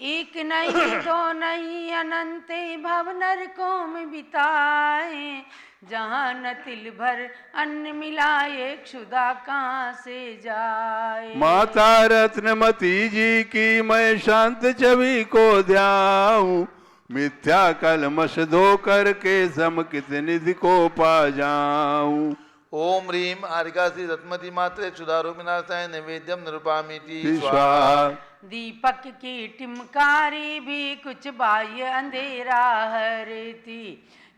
एक नहीं दो नहीं अनंत भव नरकों में बिताए। जहाँ न तिल भर अन्न मिलाए क्षुधा कहाँ से जाए। माता रत्नमती जी की मैं शांत छवि को ध्याऊं। मिथ्या कलमश धो करके समकित निधि को पा जाऊं। ओम ह्रीं आरिकासी रत्मति मात्रे क्षुधारो विनाशाय नैवेद्यम निरूपामिति स्वाहा। स्वाहा। दीपक की टिमकारी भी कुछ बाह्य अंधेरा हरती।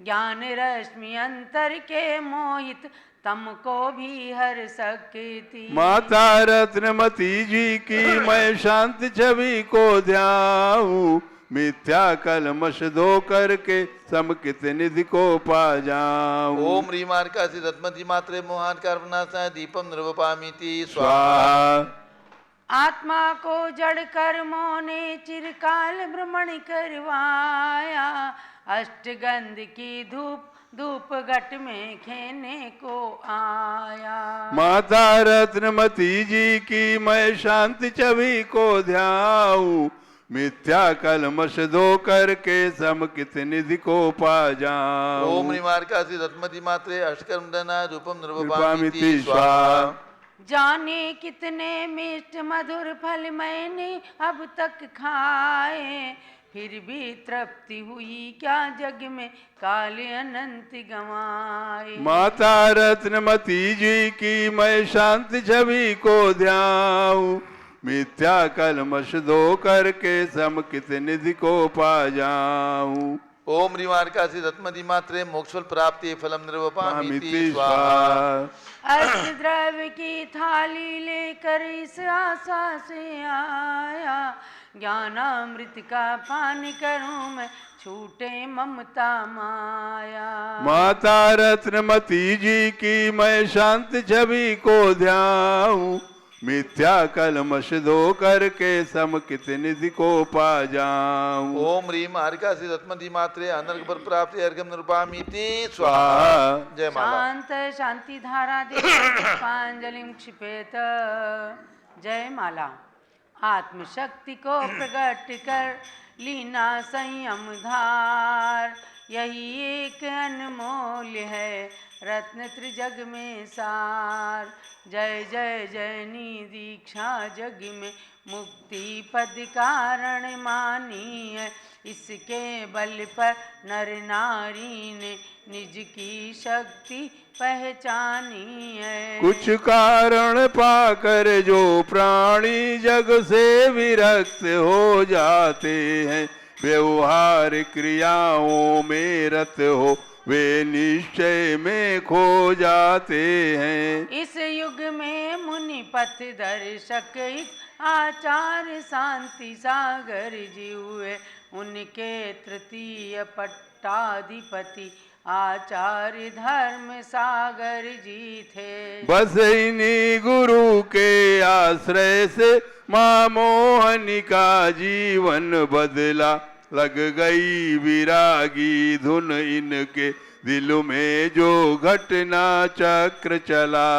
ज्ञान रश्मि अंतर के मोहित तम को भी हर सकती। माता रत्नमती जी की मैं शांत छवि को ध्याऊं। मिथ्या कलमश धो करके समकित निधि को पा जाऊं। ओम ह्रीं मार्गासी रत्मति मात्रे मोहानकार विनाशाय दीपम निरूपामिति स्वाहा। स्वाहा। आत्मा को जड़ कर्मों ने चिरकाल भ्रमण करवाया। अष्टगंध की धूप धूप घट में खेने को आया। माता रत्नमती जी की मैं शांति छवि को ध्याऊं। मिथ्या कलमश धो करके समकित निधि को पा जाऊं। ओम ह्रीं मार्गासी रत्मति मात्रे अष्टकर्म दनाय रूपम निरूपामिति निरूपामिति स्वाहा। जाने कितने मिष्ट मधुर फल मैंने अब तक खाए। फिर भी तृप्ति हुई क्या जग में काले अनंत गंवाए। माता रत्नमती जी की मैं शांति छवि को ध्याऊं। मिथ्या कलमश धो करके समकित निधि को पा जाऊं। ओम ह्रीं मार्गासी रत्मति मात्रे मोक्षफल प्राप्ति फलम निरूपामिति स्वामिति स्वाहा। स्वाहा। अष्ट द्रव्य की थाली लेकर इस आशा से आया। ज्ञानामृत का पान करूं मैं छूटे ममता माया। माता रत्नमती जी की मैं शांत छवि को ध्याऊं। मिथ्या कलमश धो करके समकित निधि को पा जाऊं। ओम ह्रीं मार्गासी रत्मति मात्रे अनर्घ पर प्राप्ति अर्घम निरूपामिति स्वाहा। जय माला। शांत शांति धारा दे पांजलिम क्षिपेत। जय माला। आत्मशक्ति को प्रकट कर लीना संयम धार। यही एक अनमोल है रत्न त्रिजग में सार। जय जय जयनी दीक्षा जग में मुक्ति पद कारण मानी है। इसके बल पर नर नारी ने निज की शक्ति पहचानी है। कुछ कारण पाकर जो प्राणी जग से विरक्त हो जाते हैं। व्यवहार क्रियाओं में रत हो वे निश्चय में खो जाते हैं। इस युग में मुनि पथ दर्शक आचार्य शांति सागर जी हुए, उनके तृतीय पट्टाधिपति आचार्य धर्म सागर जी थे। बस इन्हीं गुरु के आश्रय से माँ मोहनी का जीवन बदला, लग गई विरागी धुन इनके दिल में जो घटना चक्र चला।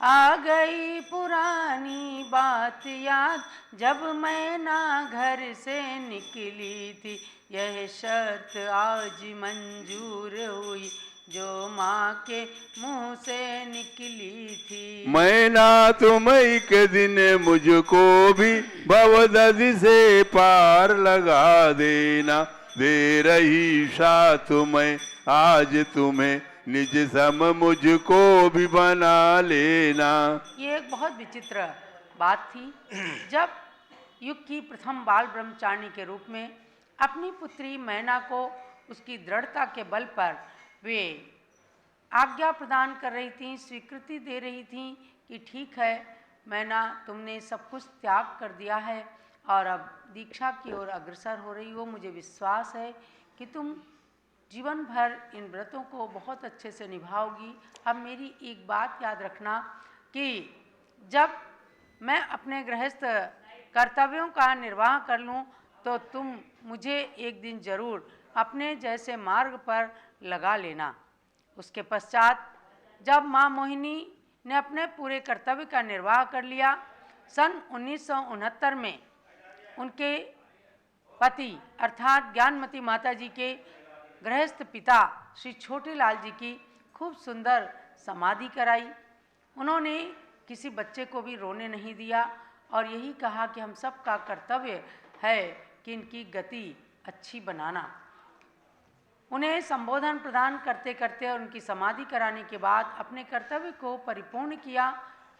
आ गई पुरानी बात याद, जब मैं ना घर से निकली थी, यह शर्त आज मंजूर हुई जो माँ के मुंह से निकली थी। मैं ना तुम एक दिन मुझको भी भवदधि से पार लगा देना, दे रही साथ मैं आज तुम्हें निज सम मुझको भी बना लेना। ये एक बहुत विचित्र बात थी जब युग की प्रथम बाल ब्रह्मचारिणी के रूप में अपनी पुत्री मैना को उसकी दृढ़ता के बल पर वे आज्ञा प्रदान कर रही थीं, स्वीकृति दे रही थीं कि ठीक है मैना, तुमने सब कुछ त्याग कर दिया है और अब दीक्षा की ओर अग्रसर हो रही हो। मुझे विश्वास है कि तुम जीवन भर इन व्रतों को बहुत अच्छे से निभाओगी। अब मेरी एक बात याद रखना कि जब मैं अपने गृहस्थ कर्तव्यों का निर्वाह कर लूं तो तुम मुझे एक दिन जरूर अपने जैसे मार्ग पर लगा लेना। उसके पश्चात जब माँ मोहिनी ने अपने पूरे कर्तव्य का निर्वाह कर लिया, सन 1969 में उनके पति अर्थात ज्ञानमती माता जी के गृहस्थ पिता श्री छोटेलाल जी की खूब सुंदर समाधि कराई। उन्होंने किसी बच्चे को भी रोने नहीं दिया और यही कहा कि हम सब का कर्तव्य है कि इनकी गति अच्छी बनाना। उन्हें संबोधन प्रदान करते करते और उनकी समाधि कराने के बाद अपने कर्तव्य को परिपूर्ण किया।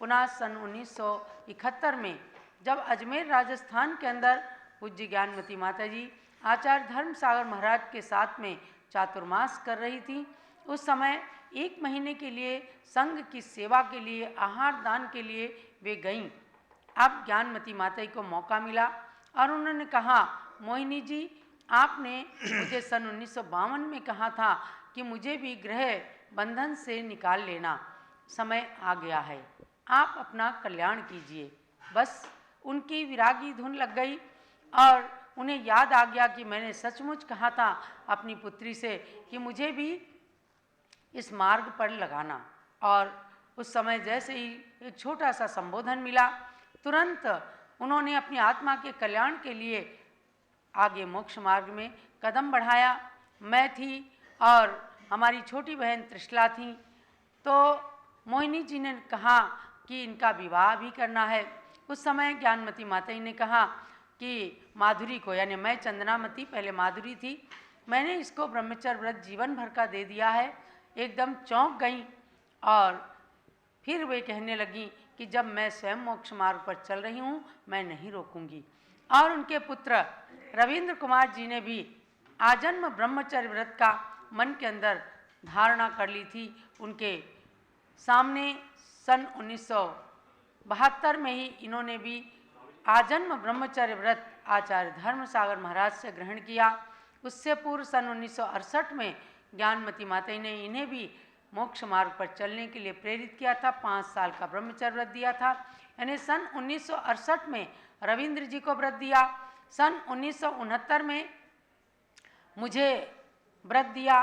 पुनः सन 1971 में जब अजमेर राजस्थान के अंदर पूज्य ज्ञानमती माता जी आचार्य धर्म सागर महाराज के साथ में चातुर्मास कर रही थी, उस समय 1 महीने के लिए संघ की सेवा के लिए आहार दान के लिए वे गईं। अब ज्ञानमती माता जी को मौका मिला और उन्होंने कहा, मोहिनी जी, आपने मुझे सन 1952 में कहा था कि मुझे भी गृह बंधन से निकाल लेना, समय आ गया है, आप अपना कल्याण कीजिए। बस उनकी विरागी धुन लग गई और उन्हें याद आ गया कि मैंने सचमुच कहा था अपनी पुत्री से कि मुझे भी इस मार्ग पर लगाना। और उस समय जैसे ही एक छोटा सा संबोधन मिला, तुरंत उन्होंने अपनी आत्मा के कल्याण के लिए आगे मोक्ष मार्ग में कदम बढ़ाया। मैं थी और हमारी छोटी बहन त्रिशला थी, तो मोहिनी जी ने कहा कि इनका विवाह भी करना है। उस समय ज्ञानमती माता जी ने कहा कि माधुरी को, यानी मैं चंदनामती, पहले माधुरी थी, मैंने इसको ब्रह्मचर्य व्रत जीवन भर का दे दिया है। एकदम चौंक गई और फिर वे कहने लगी कि जब मैं स्वयं मोक्ष मार्ग पर चल रही हूँ मैं नहीं रोकूंगी। और उनके पुत्र रविंद्र कुमार जी ने भी आजन्म ब्रह्मचर्य व्रत का मन के अंदर धारणा कर ली थी। उनके सामने सन 1972 में ही इन्होंने भी आजन्म ब्रह्मचर्य व्रत आचार्य धर्म सागर महाराज से ग्रहण किया। उससे पूर्व सन 1968 में ज्ञानमती माता ने इन्हें भी मोक्ष मार्ग पर चलने के लिए प्रेरित किया था। 5 साल का ब्रह्मचर्य व्रत दिया था। यानी सन 1968 में रविंद्र जी को व्रत दिया, सन 1969 में मुझे व्रत दिया,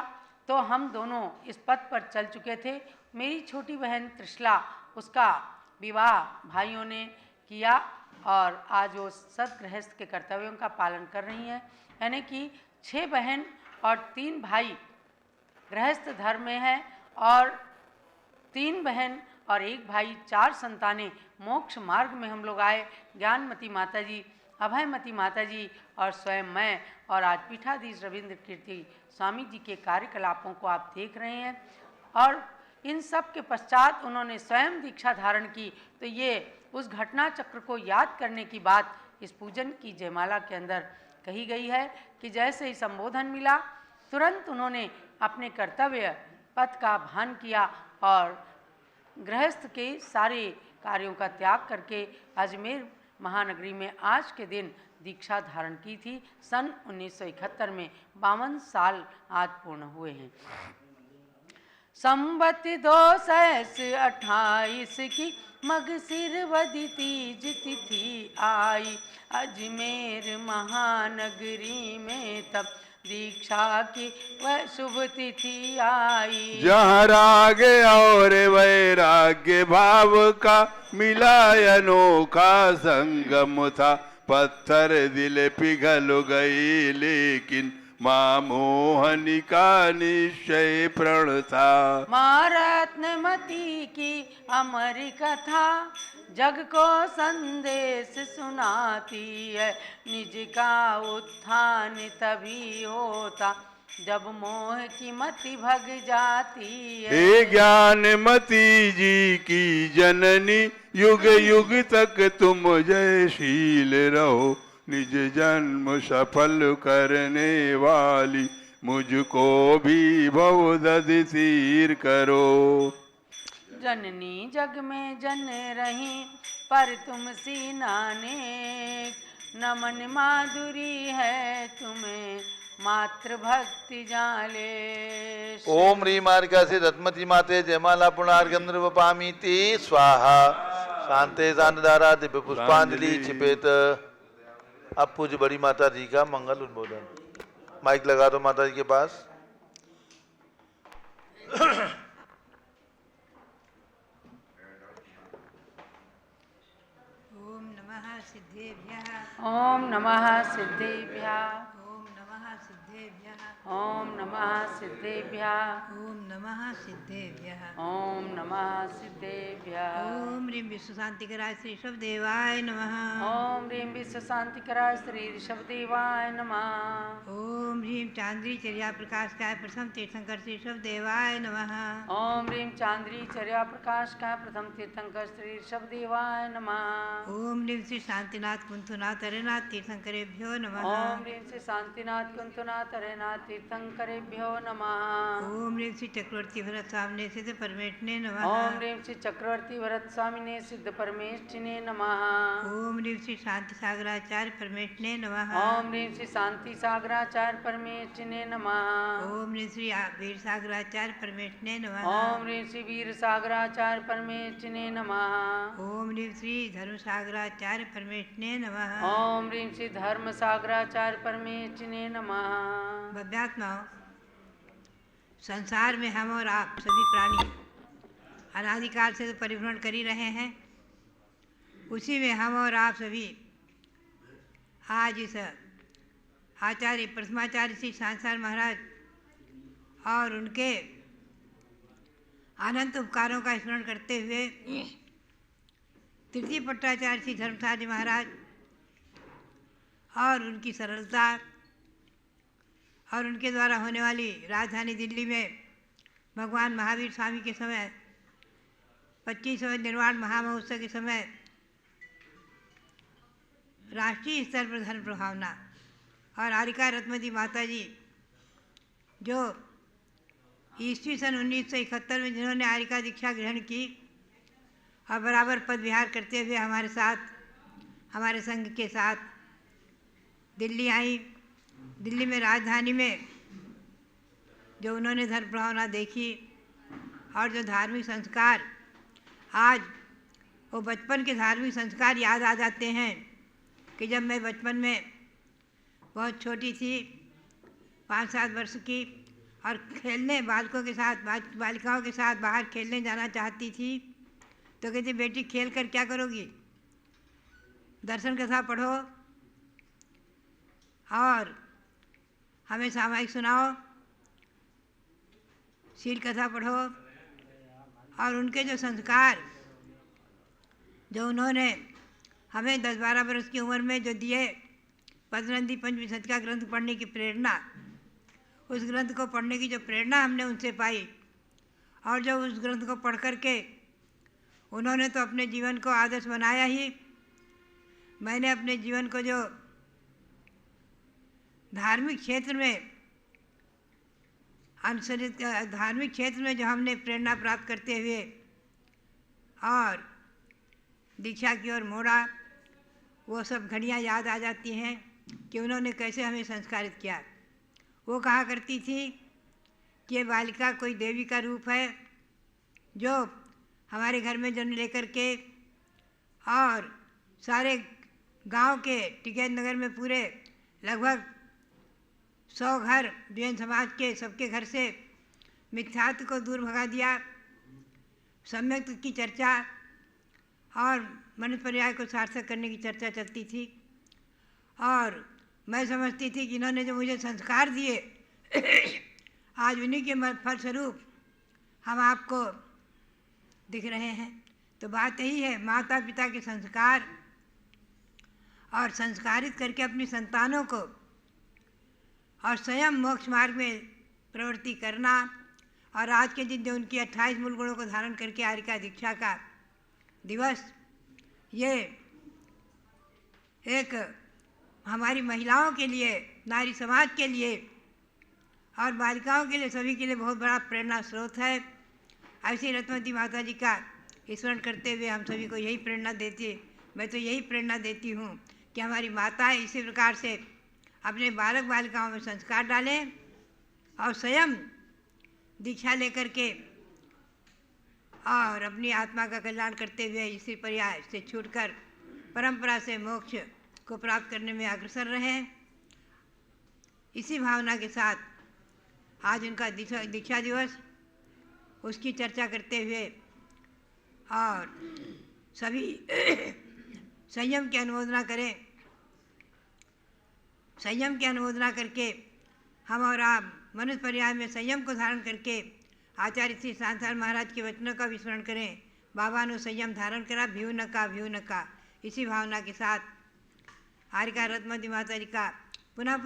तो हम दोनों इस पथ पर चल चुके थे। मेरी छोटी बहन त्रिशला, उसका विवाह भाइयों ने किया और आज वो सदगृहस्थ के कर्तव्यों का पालन कर रही हैं। यानी कि 6 बहन और 3 भाई गृहस्थ धर्म में हैं और 3 बहन और 1 भाई, 4 संतानें मोक्ष मार्ग में हम लोग आए। ज्ञानमती माता जी, अभयमती माता जी और स्वयं मैं और आज पीठाधीश रविंद्र कीर्ति स्वामी जी के कार्यकलापों को आप देख रहे हैं। और इन सब के पश्चात उन्होंने स्वयं दीक्षा धारण की। तो ये उस घटना चक्र को याद करने की बात इस पूजन की जयमाला के अंदर कही गई है कि जैसे ही संबोधन मिला तुरंत उन्होंने अपने कर्तव्य पथ का भान किया और गृहस्थ के सारे कार्यों का त्याग करके अजमेर महानगरी में आज के दिन दीक्षा धारण की थी। सन 1971 में 52 साल आज पूर्ण हुए हैं। संवत 228 की मगसिर वदी तीज तिथि आई, अजमेर महानगरी में तब दीक्षा की वह शुभ तिथि आई। जहाँ राग और वैराग्य भाव का मिला अनोखा संगम था, पत्थर दिल पिघल गई लेकिन माँ मोहनी का निश्चय प्रण था। माँ रत्नमती की अमर कथा जग को संदेश सुनाती है, निज का उत्थान तभी होता जब मोह की मति भग जाती है। हे ज्ञानमती जी की जननी, युग युग तक तुम जयशील रहो, निज जन्म सफल करने वाली मुझको भी बहुदधि तीर करो। जननी जग में जन रही पर तुम सी नानेक, नमन माधुरी है तुम्हें मातृ भक्ति जाले। ओम ह्रीं मार्गा से रत्मती माते जयमाला पुणार्घ्यं नृपपामीति स्वाहा। शांते शांतधारा दिव्य पुष्पांजलि छिपेत। अब पूज्य बड़ी माता जी का मंगल उद्बोधन। माइक लगा दो माता जी के पास। ओम नमः सिद्धेभ्यः। ओम नमः सिद्धेभ्यः। ओम नमः सिद्धेभ्यः। ओम नमः सिद्धेभ्यः। ओम नमः सिद्धेभ्यः। ओम नमः सिद्धेभ्यः। ओम ह्रीं विश्व शांतिकराय श्री ऋषभदेवाय नमः। ओम ह्रीं विश्व शांतिकराय श्री ऋषभदेवाय नमः। ओम ह्रीं चांद्री चर्या प्रकाशकाय प्रथम तीर्थंकर श्री ऋषभदेवाय नमः। ओम ह्रीं चांद्री चर्या प्रकाश का प्रथम तीर्थंकर श्री ऋषभदेवाय नमः। ओम ह्रीं श्री शांतिनाथ कुंतुनाथ हरेनाथ तीर्थंकरेभ्यो नमः। ओम ह्रीं श्री शांतिनाथ कुंतुनाथ हरेनाथ तीर्थंकरेभ्यो नमः। ओम ह्रीं श्री चक्रवर्ती भरत स्वामिने सिद्ध परमेष्ठिने नमः। ओम ह्रीं श्री चक्रवर्ती भरत स्वामिने सिद्ध परमेष्ठिने नमः। ओम ह्रीं श्री शांति सागराचार्य परमेष्ठिने नमः। ओम ह्रीं श्री शांति सागराचार्य परमेष्ठिने नमः। ओम ह्रीं श्री वीर सागराचार्य परमेष्ठिने नमः। ओम ह्रीं श्री वीर सागराचार्य परमेष्ठिने नमः। ओम ह्रीं श्री धर्म सागराचार्य परमेष्ठिने नमः। ओम ह्रीं श्री धर्म सागराचार्य परमेष्ठिने नमः। भव्यात्माओं, संसार में हम और आप सभी प्राणी अनादिकाल से तो परिभ्रमण कर ही रहे हैं। उसी में हम और आप सभी आज इस आचार्य प्रथमाचार्य श्री सांसार महाराज और उनके अनंत उपकारों का स्मरण करते हुए तृतीय पट्टाचार्य श्री धर्मसार जी महाराज और उनकी सरलता और उनके द्वारा होने वाली राजधानी दिल्ली में भगवान महावीर स्वामी के समय 25वें निर्वाण महामहोत्सव के समय राष्ट्रीय स्तर पर धर्म प्रभावना और आरिका रत्मती माता जी जो ईस्वी सन 1971 में जिन्होंने आरिका दीक्षा ग्रहण की और बराबर पद विहार करते हुए हमारे साथ हमारे संघ के साथ दिल्ली आई। दिल्ली में राजधानी में जो उन्होंने धर्म भावना देखी और जो धार्मिक संस्कार आज वो बचपन के धार्मिक संस्कार याद आ जाते हैं कि जब मैं बचपन में बहुत छोटी थी 5-7 वर्ष की और खेलने बालकों के साथ बालिकाओं के साथ बाहर खेलने जाना चाहती थी तो कहती बेटी खेल कर क्या करोगी, दर्शन कथा पढ़ो और हमें सामायिक सुनाओ, शील कथा पढ़ो। और उनके जो संस्कार जो उन्होंने हमें 10-12 वर्ष की उम्र में जो दिए, पद्मनंदी पंचविंशति का ग्रंथ पढ़ने की प्रेरणा, उस ग्रंथ को पढ़ने की जो प्रेरणा हमने उनसे पाई और जो उस ग्रंथ को पढ़ कर के उन्होंने तो अपने जीवन को आदर्श बनाया ही, मैंने अपने जीवन को जो धार्मिक क्षेत्र में अनुसरित धार्मिक क्षेत्र में जो हमने प्रेरणा प्राप्त करते हुए और दीक्षा की ओर मोड़ा, वो सब घड़ियाँ याद आ जाती हैं कि उन्होंने कैसे हमें संस्कारित किया। वो कहा करती थी कि ये बालिका कोई देवी का रूप है जो हमारे घर में जन्म लेकर के और सारे गांव के टिकैत नगर में पूरे लगभग 100 घर जैन समाज के सबके घर से मिथ्यात्व को दूर भगा दिया। सम्यक की चर्चा और मनुष्य पर्याय को सार्थक करने की चर्चा चलती थी और मैं समझती थी कि इन्होंने जो मुझे संस्कार दिए आज उन्हीं के फलस्वरूप हम आपको दिख रहे हैं। तो बात यही है, माता पिता के संस्कार और संस्कारित करके अपनी संतानों को और स्वयं मोक्ष मार्ग में प्रवृत्ति करना। और आज के दिन जो उनकी 28 मूल गुणों को धारण करके आरिका दीक्षा का दिवस, ये एक हमारी महिलाओं के लिए, नारी समाज के लिए और बालिकाओं के लिए, सभी के लिए बहुत बड़ा प्रेरणा स्रोत है। ऐसी रत्नवती माता जी का स्मरण करते हुए हम सभी को यही प्रेरणा मैं तो यही प्रेरणा देती हूँ कि हमारी माताएं इसी प्रकार से अपने बालक बालिकाओं में संस्कार डालें और स्वयं दीक्षा लेकर के और अपनी आत्मा का कल्याण करते हुए इसी पर्याय से छूटकर परंपरा से मोक्ष को प्राप्त करने में अग्रसर रहें। इसी भावना के साथ आज उनका दीक्षा दिवस, उसकी चर्चा करते हुए और सभी संयम की अनुमोदना करें। संयम की अनुमोदना करके हम और आप मनुष्य पर्याय में संयम को धारण करके आचार्य श्री सांसार महाराज के वचनों का विस्मरण करें। बाबा ने संयम धारण करा, भ्यू न का। इसी भावना के साथ आरिका रत्नवती माता जी का पुनः